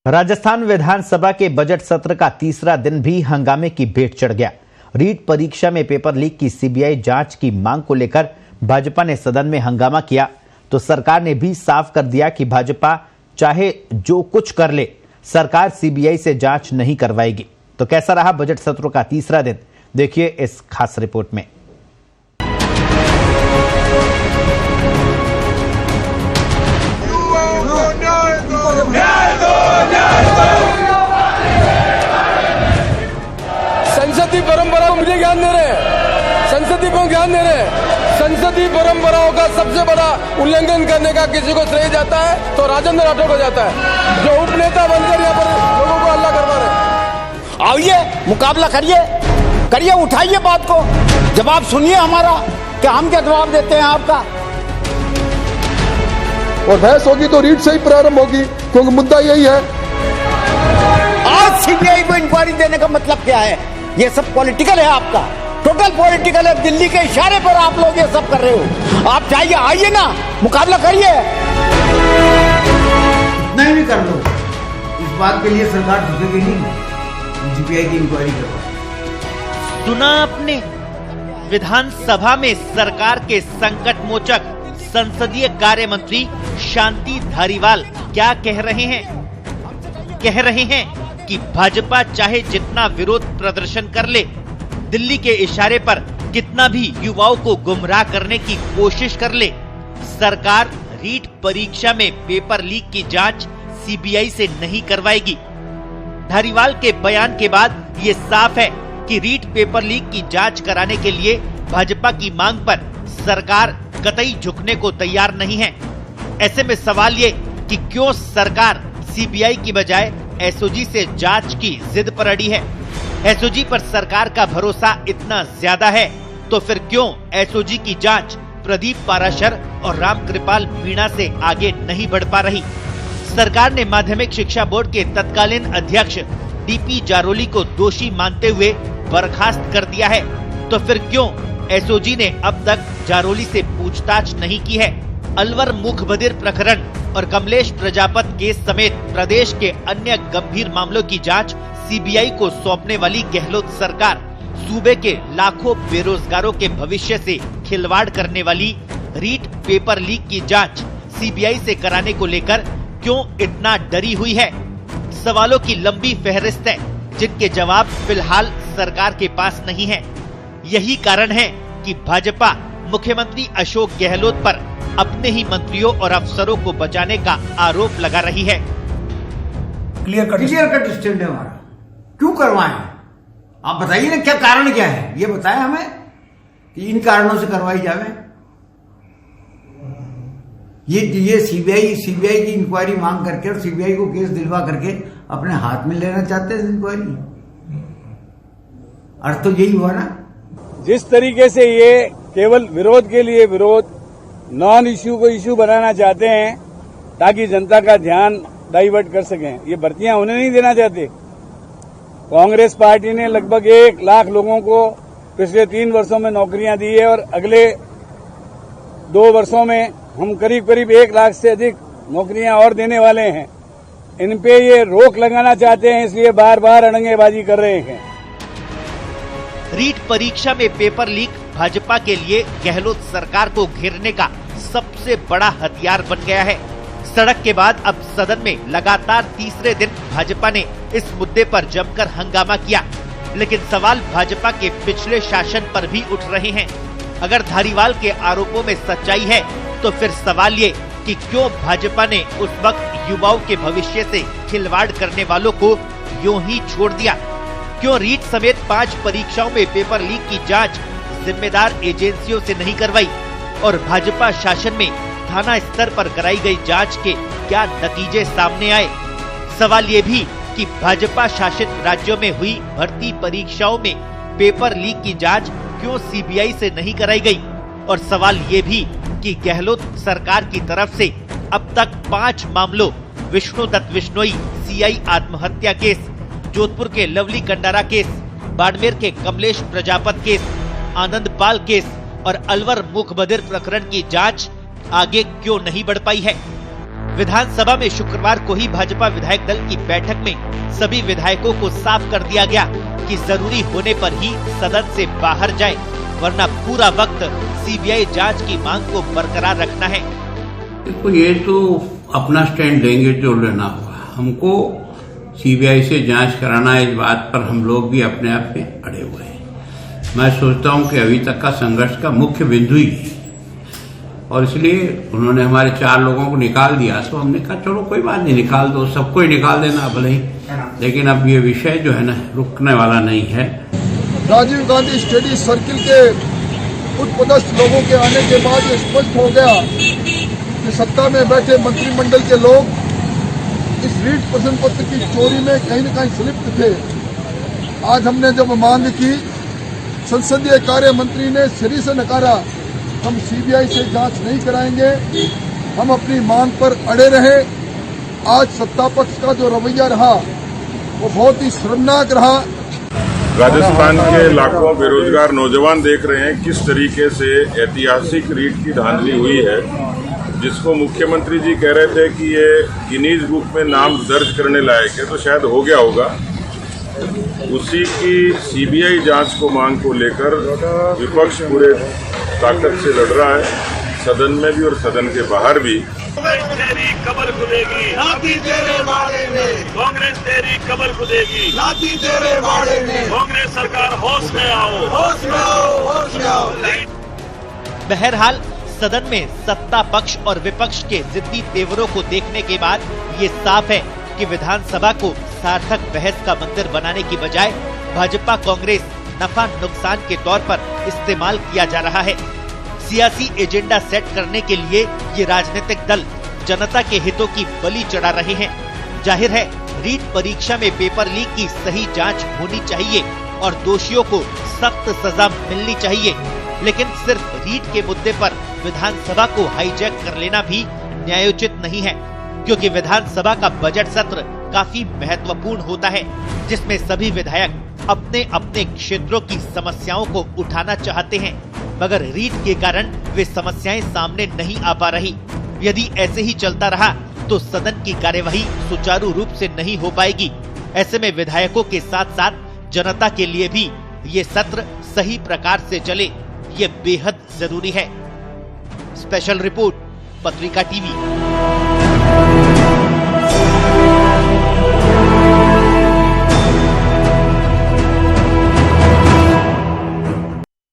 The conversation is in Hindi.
राजस्थान विधानसभा के बजट सत्र का तीसरा दिन भी हंगामे की भेंट चढ़ गया। रीट परीक्षा में पेपर लीक की सीबीआई जांच की मांग को लेकर भाजपा ने सदन में हंगामा किया तो सरकार ने भी साफ कर दिया कि भाजपा चाहे जो कुछ कर ले, सरकार सीबीआई से जांच नहीं करवाएगी। तो कैसा रहा बजट सत्र का तीसरा दिन, देखिए इस खास रिपोर्ट में। संसदीय परंपराओं मुझे ज्ञान दे रहे हैं, संसदीय को ज्ञान दे रहे हैं। संसदीय परंपराओं का सबसे बड़ा उल्लंघन करने का किसी को श्रेय जाता है तो राजेंद्र राठौड़ को जाता है, जो उपनेता बनकर यहाँ पर लोगों को हल्ला करवा रहे। आइए, मुकाबला करिए, उठाइए बात को, जवाब सुनिए हमारा कि हम क्या जवाब देते हैं आपका। और बहस होगी तो रीट से ही प्रारंभ होगी, क्योंकि मुद्दा यही है। आज सीबीआई को इंक्वायरी देने का मतलब क्या है? ये सब पॉलिटिकल है, आपका टोटल पॉलिटिकल है। दिल्ली के इशारे पर आप लोग ये सब कर रहे हो। आप चाहिए आइए ना, मुकाबला करिए। नहीं भी कर लो, इस बात के लिए सरकार झुकेगी नहीं, सीबीआई की इंक्वायरी करवा। सुना आपने, विधानसभा में सरकार के संकट मोचक संसदीय कार्य मंत्री शांति धारीवाल क्या कह रहे हैं? कह रहे हैं कि भाजपा चाहे जितना विरोध प्रदर्शन कर ले, दिल्ली के इशारे पर कितना भी युवाओं को गुमराह करने की कोशिश कर ले, सरकार रीट परीक्षा में पेपर लीक की जांच सीबीआई से नहीं करवाएगी। धारीवाल के बयान के बाद ये साफ है कि रीट पेपर लीक की जांच कराने के लिए भाजपा की मांग पर सरकार कतई झुकने को तैयार नहीं है। ऐसे में सवाल ये कि क्यों सरकार सीबीआई की बजाय एसओजी से जांच की जिद पर अड़ी है। एसओजी पर सरकार का भरोसा इतना ज्यादा है तो फिर क्यों एसओजी की जांच प्रदीप पाराशर और रामकृपाल मीणा से आगे नहीं बढ़ पा रही? सरकार ने माध्यमिक शिक्षा बोर्ड के तत्कालीन अध्यक्ष डीपी जारोली को दोषी मानते हुए बर्खास्त कर दिया है, तो फिर क्यों एसओजी ने अब तक जारोली से पूछताछ नहीं की है? अलवर मुखबधिर प्रकरण और कमलेश प्रजापत केस समेत प्रदेश के अन्य गंभीर मामलों की जांच सीबीआई को सौंपने वाली गहलोत सरकार सूबे के लाखों बेरोजगारों के भविष्य से खिलवाड़ करने वाली रीट पेपर लीक की जांच सीबीआई से कराने को लेकर क्यों इतना डरी हुई है? सवालों की लंबी फहरिस्त है जिनके जवाब फिलहाल सरकार के पास नहीं है। यही कारण है कि भाजपा मुख्यमंत्री अशोक गहलोत पर अपने ही मंत्रियों और अफसरों को बचाने का आरोप लगा रही है। क्लियर कट स्टैंड है हमारा। क्यों करवाएं? आप बताइए ना, क्या कारण क्या है, ये बताएं हमें कि इन कारणों से करवाई जावे। ये सीबीआई की इंक्वायरी मांग करके और सीबीआई को केस दिलवा करके अपने हाथ में लेना चाहते हैं इंक्वायरी। अर्थ तो यही हुआ ना। जिस तरीके से ये केवल विरोध के लिए विरोध, नॉन इश्यू को इश्यू बनाना चाहते हैं ताकि जनता का ध्यान डाइवर्ट कर सकें, ये भर्तियां उन्हें नहीं देना चाहते। कांग्रेस पार्टी ने लगभग 1 लाख लोगों को पिछले 3 वर्षों में नौकरियां दी है और अगले 2 वर्षों में हम करीब 1 लाख से अधिक नौकरियां और देने वाले हैं। इन पे ये रोक लगाना चाहते हैं, इसलिए बार बार अड़ंगेबाजी कर रहे हैं। रीट परीक्षा में पेपर लीक भाजपा के लिए गहलोत सरकार को घेरने का सबसे बड़ा हथियार बन गया है। सड़क के बाद अब सदन में लगातार तीसरे दिन भाजपा ने इस मुद्दे पर जमकर हंगामा किया, लेकिन सवाल भाजपा के पिछले शासन पर भी उठ रहे हैं। अगर धारीवाल के आरोपों में सच्चाई है तो फिर सवाल ये कि क्यों भाजपा ने उस वक्त युवाओं के भविष्य से खिलवाड़ करने वालों को यूं ही छोड़ दिया? क्यों रीट समेत 5 परीक्षाओं में पेपर लीक की जांच जिम्मेदार एजेंसियों से नहीं करवाई? और भाजपा शासन में थाना स्तर पर कराई गई जांच के क्या नतीजे सामने आए? सवाल ये भी कि भाजपा शासित राज्यों में हुई भर्ती परीक्षाओं में पेपर लीक की जांच क्यों सीबीआई से नहीं कराई गई? और सवाल ये भी कि गहलोत सरकार की तरफ से अब तक 5 मामलों, विष्णुदत्त बिश्नोई सीआई आत्महत्या केस, जोधपुर के लवली कंडारा केस, बाड़मेर के कमलेश प्रजापत केस, आनंदपाल केस और अलवर मुखबधिर प्रकरण की जांच आगे क्यों नहीं बढ़ पाई है? विधानसभा में शुक्रवार को ही भाजपा विधायक दल की बैठक में सभी विधायकों को साफ कर दिया गया कि जरूरी होने पर ही सदन से बाहर जाए, वरना पूरा वक्त सीबीआई जांच की मांग को बरकरार रखना है। देखो, ये तो अपना स्टैंड लेंगे जो लेना होगा। हमको सीबीआई से जांच कराना है, इस बात पर हम लोग भी अपने आप में अड़े हुए हैं। मैं सोचता हूं कि अभी तक का संघर्ष का मुख्य बिंदु ही है, और इसलिए उन्होंने हमारे 4 लोगों को निकाल दिया। तो हमने कहा चलो कोई बात नहीं, निकाल दो, सबको ही निकाल देना भले ही, लेकिन अब ये विषय जो है ना रुकने वाला नहीं है। राजीव गांधी स्टडी सर्किल के उच्चपदस्थ लोगों के आने के बाद ये स्पष्ट हो गया कि सत्ता में बैठे मंत्रिमंडल के लोग इस रीट प्रश्न पत्र की चोरी में कहीं न कहीं संलिप्त थे। आज हमने जब मांग की, संसदीय कार्य मंत्री ने सिरे से नकारा। हम सीबीआई से जांच नहीं कराएंगे, हम अपनी मांग पर अड़े रहे। आज सत्ता पक्ष का जो रवैया रहा वो बहुत ही शर्मनाक रहा। राजस्थान के लाखों बेरोजगार नौजवान देख रहे हैं किस तरीके से ऐतिहासिक रीट की धांधली हुई है, जिसको मुख्यमंत्री जी कह रहे थे कि ये गिनीज बुक में नाम दर्ज करने लायक है, तो शायद हो गया होगा। उसी की सीबीआई जांच को मांग को लेकर विपक्ष पूरे ताकत से लड़ रहा है, सदन में भी और सदन के बाहर भी। तेरी कमर खुदेगी, लाठी तेरे बाड़े में। कांग्रेस तेरी कमर खुदेगी, लाठी तेरे बाड़े में। कांग्रेस सरकार होश में आओ, होश में आओ, होश में आओ। बहरहाल सदन में सत्ता पक्ष और विपक्ष के जिद्दी तेवरों को देखने के बाद ये साफ है कि विधानसभा को सार्थक बहस का मंदिर बनाने की बजाय भाजपा कांग्रेस नफा नुकसान के तौर पर इस्तेमाल किया जा रहा है। सियासी एजेंडा सेट करने के लिए ये राजनीतिक दल जनता के हितों की बलि चढ़ा रहे हैं। जाहिर है रीट परीक्षा में पेपर लीक की सही जांच होनी चाहिए और दोषियों को सख्त सजा मिलनी चाहिए, लेकिन सिर्फ रीट के मुद्दे पर विधानसभा को हाईजैक कर लेना भी न्यायोचित नहीं है, क्योंकि विधानसभा का बजट सत्र काफी महत्वपूर्ण होता है, जिसमें सभी विधायक अपने अपने क्षेत्रों की समस्याओं को उठाना चाहते हैं, मगर रीट के कारण वे समस्याएं सामने नहीं आ पा रही। यदि ऐसे ही चलता रहा तो सदन की कार्यवाही सुचारू रूप से नहीं हो पाएगी। ऐसे में विधायकों के साथ साथ जनता के लिए भी ये सत्र सही प्रकार से चले, ये बेहद जरूरी है। स्पेशल रिपोर्ट, पत्रिका टीवी।